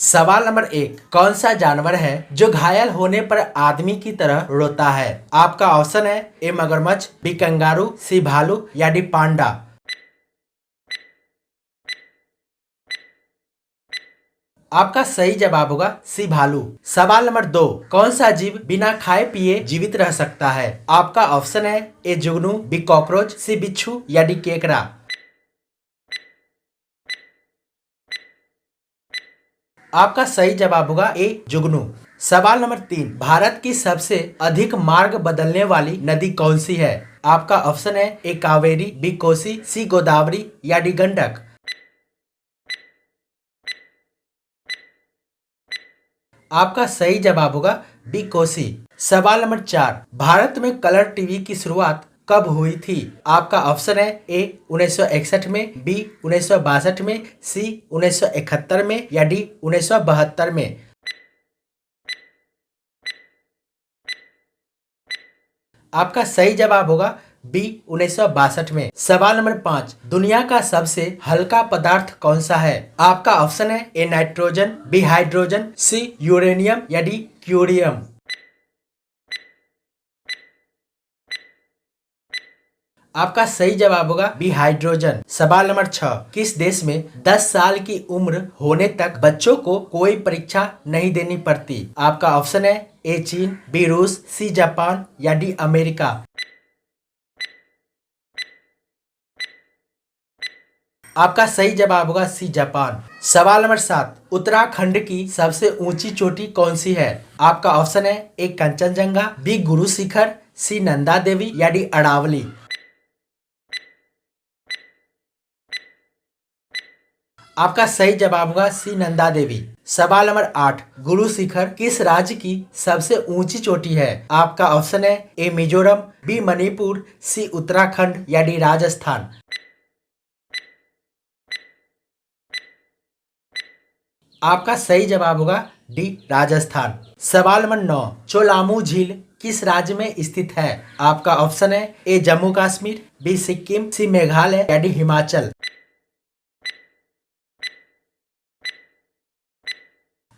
सवाल नंबर 1। कौन सा जानवर है जो घायल होने पर आदमी की तरह रोता है? आपका ऑप्शन है ए मगरमच्छ, बी कंगारू, सी भालू या डी पांडा। आपका सही जवाब होगा सी भालू। सवाल नंबर 2। कौन सा जीव बिना खाए पिए जीवित रह सकता है? आपका ऑप्शन है ए जुगनू, बी कॉकरोच, सी बिच्छू या डी केकड़ा। आपका सही जवाब होगा ए जुगनू। सवाल नंबर 3। भारत की सबसे अधिक मार्ग बदलने वाली नदी कौन सी है? आपका ऑप्शन है ए कावेरी, बी कोसी, सी गोदावरी या डी गंडक। आपका सही जवाब होगा बी कोसी। सवाल नंबर 4। भारत में कलर टीवी की शुरुआत कब हुई थी? आपका ऑप्शन है ए 1961 में, बी 1962 में, सी 1971 में या डी 1972 में। आपका सही जवाब होगा बी 1962 में। सवाल नंबर 5। दुनिया का सबसे हल्का पदार्थ कौन सा है? आपका ऑप्शन है A nitrogen, B hydrogen, C uranium या डी क्यूरियम। आपका सही जवाब होगा बी हाइड्रोजन। सवाल नंबर 6। किस देश में 10 साल की उम्र होने तक बच्चों को कोई परीक्षा नहीं देनी पड़ती? आपका ऑप्शन है ए चीन, बी रूस, सी जापान या डी अमेरिका। आपका सही जवाब होगा सी जापान। सवाल नंबर 7। उत्तराखंड की सबसे ऊंची चोटी कौन सी है? आपका ऑप्शन है ए कंचनजंगा, बी गुरु शिखर, सी नंदा देवी या डी अरावली। आपका सही जवाब होगा सी नंदा देवी। सवाल नंबर 8। गुरु शिखर किस राज्य की सबसे ऊंची चोटी है? आपका ऑप्शन है ए मिजोरम, बी मणिपुर, सी उत्तराखंड या डी राजस्थान। आपका सही जवाब होगा डी राजस्थान। सवाल नंबर 9। चोलामू झील किस राज्य में स्थित है? आपका ऑप्शन है ए जम्मू कश्मीर, बी सिक्किम, सी मेघालय या डी हिमाचल।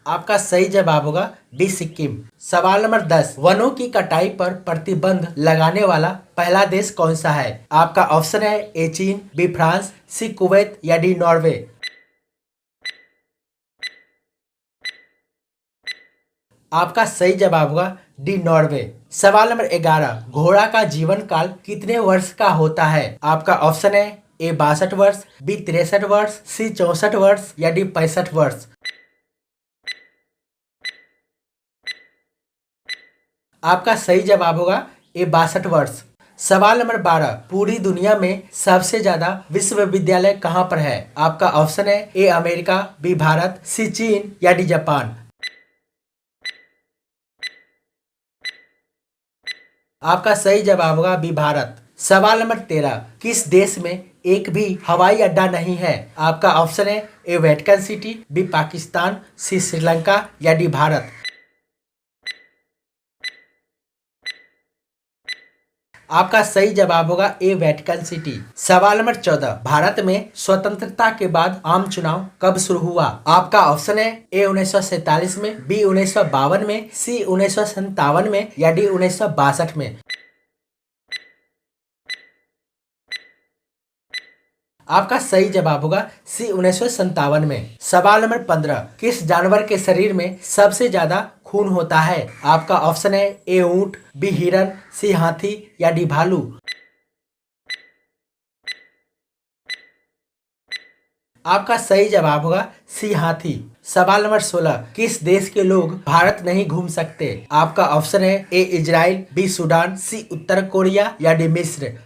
आपका सही जवाब होगा बी सिक्किम। सवाल नंबर 10। वनों की कटाई पर प्रतिबंध लगाने वाला पहला देश कौन सा है? आपका ऑप्शन है ए चीन, बी फ्रांस, सी कुवैत या डी नॉर्वे। आपका सही जवाब होगा डी नॉर्वे। सवाल नंबर 11। घोड़ा का जीवन काल कितने वर्ष का होता है? आपका ऑप्शन है ए 62 वर्ष, बी 63 वर्ष, सी 64 वर्ष या डी 65 वर्ष। आपका सही जवाब होगा ए 62 वर्ष। सवाल नंबर 12। पूरी दुनिया में सबसे ज्यादा विश्वविद्यालय कहाँ पर है? आपका ऑप्शन है ए अमेरिका, बी भारत, सी चीन या डी जापान। आपका सही जवाब होगा बी भारत। सवाल नंबर 13। किस देश में एक भी हवाई अड्डा नहीं है? आपका ऑप्शन है ए वेटिकन सिटी, बी पाकिस्तान, सी श्रीलंका या डी भारत। आपका सही जवाब होगा ए वेटिकन सिटी। सवाल नंबर 14। भारत में स्वतंत्रता के बाद आम चुनाव कब शुरू हुआ? आपका ऑप्शन है ए 1947 में, बी 1952 में, सी 1957 में या डी 1962 में। आपका सही जवाब होगा सी 1957 में। सवाल नंबर 15। किस जानवर के शरीर में सबसे ज्यादा खून होता है? आपका ऑप्शन है ए ऊंट, बी हिरन, सी हाथी या डी भालू। आपका सही जवाब होगा सी हाथी। सवाल नंबर 16। किस देश के लोग भारत नहीं घूम सकते? आपका ऑप्शन है ए इजराइल, बी सूडान, सी उत्तर कोरिया या डी मिस्र।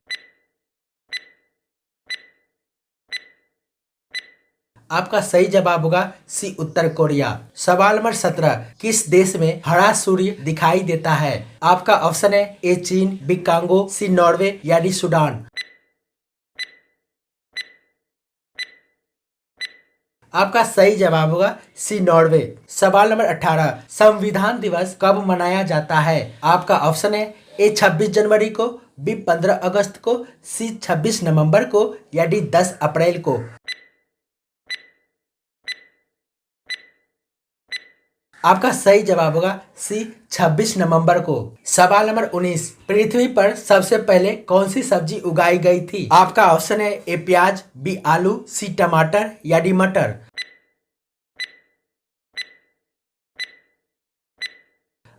आपका सही जवाब होगा सी उत्तर कोरिया। सवाल नंबर 17। किस देश में हरा सूर्य दिखाई देता है? आपका ऑप्शन है ए चीन, बी कांगो, सी नॉर्वे या डी सूडान। आपका सही जवाब होगा सी नॉर्वे। सवाल नंबर 18। संविधान दिवस कब मनाया जाता है? आपका ऑप्शन है ए 26 जनवरी को, बी 15 अगस्त को, सी 26 नवंबर को या डी 10 अप्रैल को। आपका सही जवाब होगा सी 26 नवंबर को। सवाल नंबर 19, पृथ्वी पर सबसे पहले कौन सी सब्जी उगाई गई थी? आपका ऑप्शन है ए प्याज, बी आलू, सी टमाटर या डी मटर।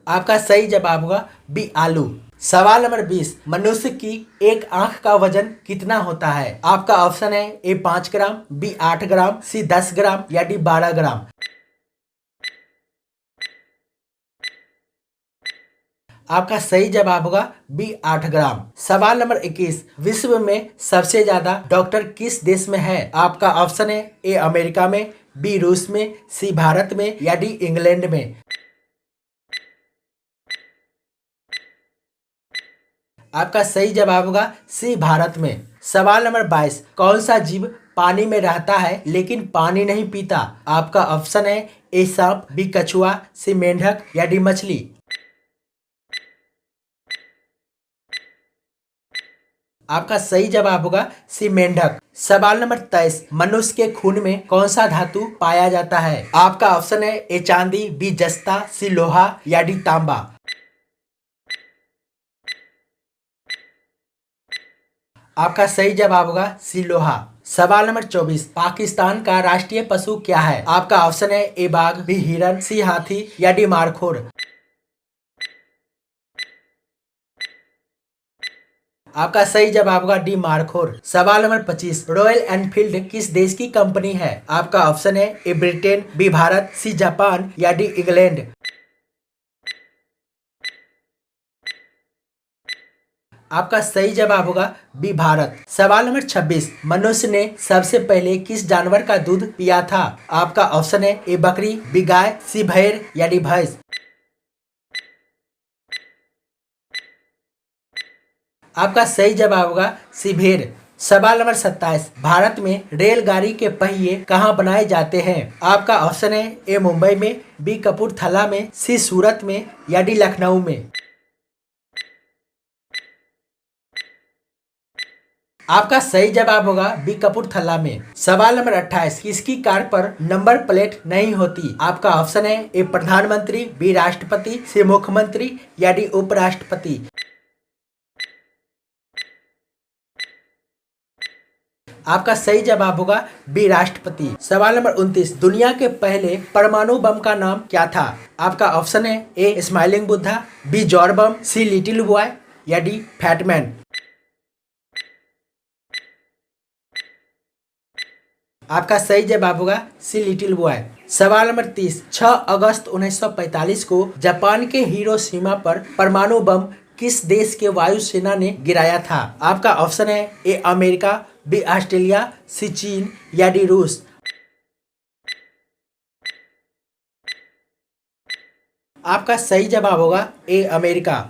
आपका सही जवाब होगा बी आलू। सवाल नंबर 20, मनुष्य की एक आंख का वजन कितना होता है? आपका ऑप्शन है ए 5 ग्राम, बी 8 ग्राम, सी 10 ग्राम या डी 12 ग्राम। आपका सही जवाब होगा बी 8 ग्राम। सवाल नंबर 21, विश्व में सबसे ज्यादा डॉक्टर किस देश में है? आपका ऑप्शन है ए अमेरिका में, बी रूस में, सी भारत में या डी इंग्लैंड में। आपका सही जवाब होगा सी भारत में। सवाल नंबर 22, कौन सा जीव पानी में रहता है लेकिन पानी नहीं पीता? आपका ऑप्शन है ए सांप, बी कछुआ, सी मेंढक या डी मछली। आपका सही जवाब होगा सी मेंढक। सवाल नंबर 23, मनुष्य के खून में कौन सा धातु पाया जाता है? आपका ऑप्शन है ए चांदी, बी जस्ता, सी लोहा या डी तांबा। आपका सही जवाब होगा सी लोहा। सवाल नंबर 24, पाकिस्तान का राष्ट्रीय पशु क्या है? आपका ऑप्शन है ए बाघ, बी हिरन, सी हाथी या डी मारखोर। आपका सही जवाब होगा डी मारखोर। सवाल नंबर 25, रॉयल एनफील्ड किस देश की कंपनी है? आपका ऑप्शन है A Britain, B Bharat, C Japan या डी इंग्लैंड। आपका सही जवाब होगा बी भारत। सवाल नंबर 26, मनुष्य ने सबसे पहले किस जानवर का दूध पिया था? आपका ऑप्शन है ए बकरी, बी गाय, सी भेड़ या डी भैंस। आपका सही जवाब होगा सी भेड़। सवाल नंबर 27, भारत में रेलगाड़ी के पहिए कहाँ बनाए जाते हैं? आपका ऑप्शन है ए मुंबई में, बी कपूरथला में, सी सूरत में या डी लखनऊ में। आपका सही जवाब होगा बी कपूरथला में। सवाल नंबर 28, किसकी कार पर नंबर प्लेट नहीं होती? आपका ऑप्शन है ए प्रधानमंत्री, बी राष्ट्रपति, सी मुख्यमंत्री या डी उपराष्ट्रपति। आपका सही जवाब होगा बी राष्ट्रपति। सवाल नंबर 29, दुनिया के पहले परमाणु बम का नाम क्या था? आपका ऑप्शन है ए स्माइलिंग बुद्धा, बी जॉर बम, सी लिटिल बॉय या डी फैटमैन। आपका सही जवाब होगा सी लिटिल बॉय। सवाल नंबर 30, 6 अगस्त 1945 को जापान के हिरोशिमा पर परमाणु बम किस देश के वायुसेना ने गिराया था? आपका ऑप्शन है ए अमेरिका, बी ऑस्ट्रेलिया, सी चीन या डी रूस। आपका सही जवाब होगा ए अमेरिका।